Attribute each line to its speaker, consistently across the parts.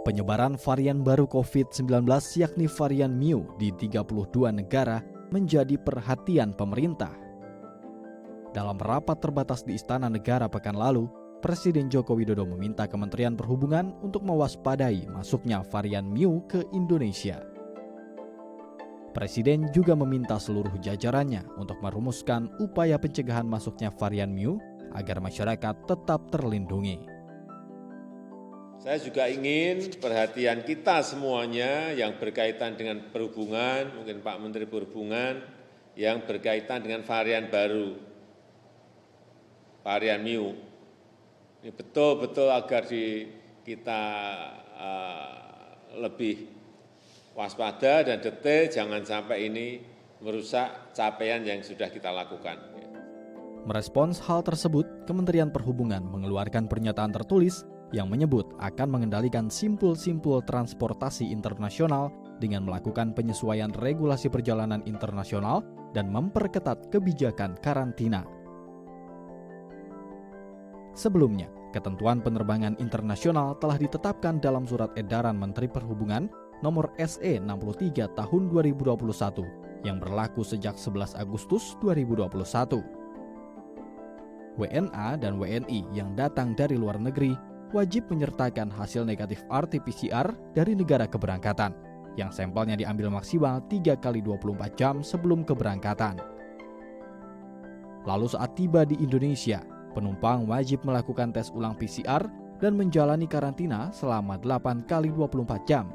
Speaker 1: Penyebaran varian baru COVID-19 yakni varian Mu di 32 negara menjadi perhatian pemerintah. Dalam rapat terbatas di Istana Negara pekan lalu, Presiden Joko Widodo meminta Kementerian Perhubungan untuk mewaspadai masuknya varian Mu ke Indonesia. Presiden juga meminta seluruh jajarannya untuk merumuskan upaya pencegahan masuknya varian Mu agar masyarakat tetap terlindungi.
Speaker 2: Saya juga ingin perhatian kita semuanya yang berkaitan dengan perhubungan, mungkin Pak Menteri Perhubungan, yang berkaitan dengan varian baru, varian Mu. Ini betul-betul agar kita lebih waspada dan detail, jangan sampai ini merusak capaian yang sudah kita lakukan.
Speaker 1: Merespons hal tersebut, Kementerian Perhubungan mengeluarkan pernyataan tertulis yang menyebut akan mengendalikan simpul-simpul transportasi internasional dengan melakukan penyesuaian regulasi perjalanan internasional dan memperketat kebijakan karantina. Sebelumnya, ketentuan penerbangan internasional telah ditetapkan dalam Surat Edaran Menteri Perhubungan nomor SE 63 tahun 2021 yang berlaku sejak 11 Agustus 2021. WNA dan WNI yang datang dari luar negeri wajib menyertakan hasil negatif RT-PCR dari negara keberangkatan, yang sampelnya diambil maksimal 3 kali 24 jam sebelum keberangkatan. Lalu saat tiba di Indonesia, penumpang wajib melakukan tes ulang PCR dan menjalani karantina selama 8 kali 24 jam.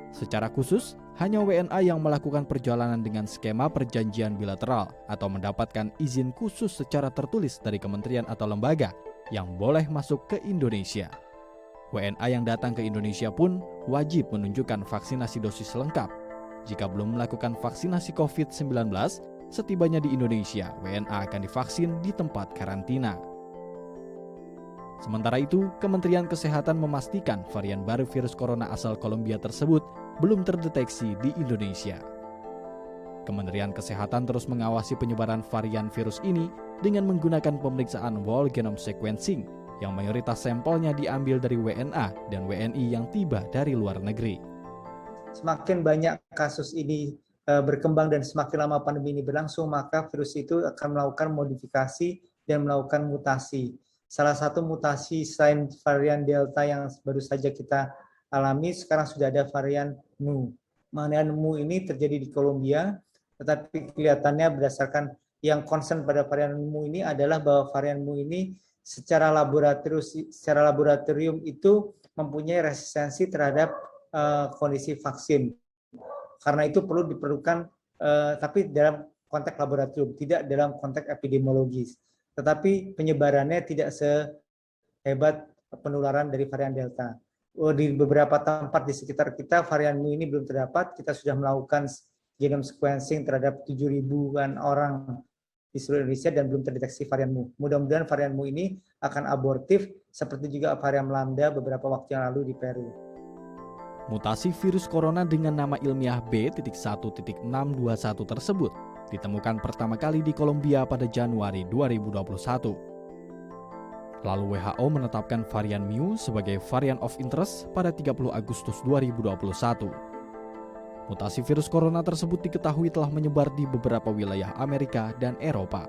Speaker 1: Secara khusus, hanya WNA yang melakukan perjalanan dengan skema perjanjian bilateral atau mendapatkan izin khusus secara tertulis dari kementerian atau lembaga yang boleh masuk ke Indonesia. WNA yang datang ke Indonesia pun wajib menunjukkan vaksinasi dosis lengkap. Jika belum melakukan vaksinasi COVID-19, setibanya di Indonesia, WNA akan divaksin di tempat karantina. Sementara itu, Kementerian Kesehatan memastikan varian baru virus corona asal Kolombia tersebut belum terdeteksi di Indonesia. Kementerian Kesehatan terus mengawasi penyebaran varian virus ini dengan menggunakan pemeriksaan whole genome sequencing yang mayoritas sampelnya diambil dari WNA dan WNI yang tiba dari luar negeri.
Speaker 3: Semakin banyak kasus ini berkembang dan semakin lama pandemi ini berlangsung, maka virus itu akan melakukan modifikasi dan melakukan mutasi. Salah satu mutasi selain varian Delta yang baru saja kita alami, sekarang sudah ada varian Mu. Varian Mu ini terjadi di Kolombia, tetapi kelihatannya berdasarkan yang concern pada varian Mu ini adalah bahwa varian Mu ini secara laboratorium itu mempunyai resistensi terhadap kondisi vaksin. Karena itu perlu diperlukan, tapi dalam konteks laboratorium, tidak dalam konteks epidemiologis. Tetapi penyebarannya tidak sehebat penularan dari varian Delta. Di beberapa tempat di sekitar kita, varian Mu ini belum terdapat. Kita sudah melakukan genome sequencing terhadap 7.000-an orang di seluruh Indonesia dan belum terdeteksi varian Mu. Mudah-mudahan varian Mu ini akan abortif, seperti juga varian Lambda beberapa waktu yang lalu di Peru.
Speaker 1: Mutasi virus corona dengan nama ilmiah B.1.621 tersebut ditemukan pertama kali di Kolombia pada Januari 2021. Lalu WHO menetapkan varian Mu sebagai variant of interest pada 30 Agustus 2021. Mutasi virus corona tersebut diketahui telah menyebar di beberapa wilayah Amerika dan Eropa.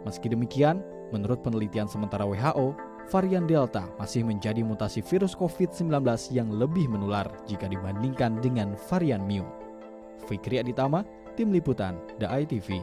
Speaker 1: Meski demikian, menurut penelitian sementara WHO, varian Delta masih menjadi mutasi virus COVID-19 yang lebih menular jika dibandingkan dengan varian Mu. Fikri Aditama, Tim Liputan, The ITV.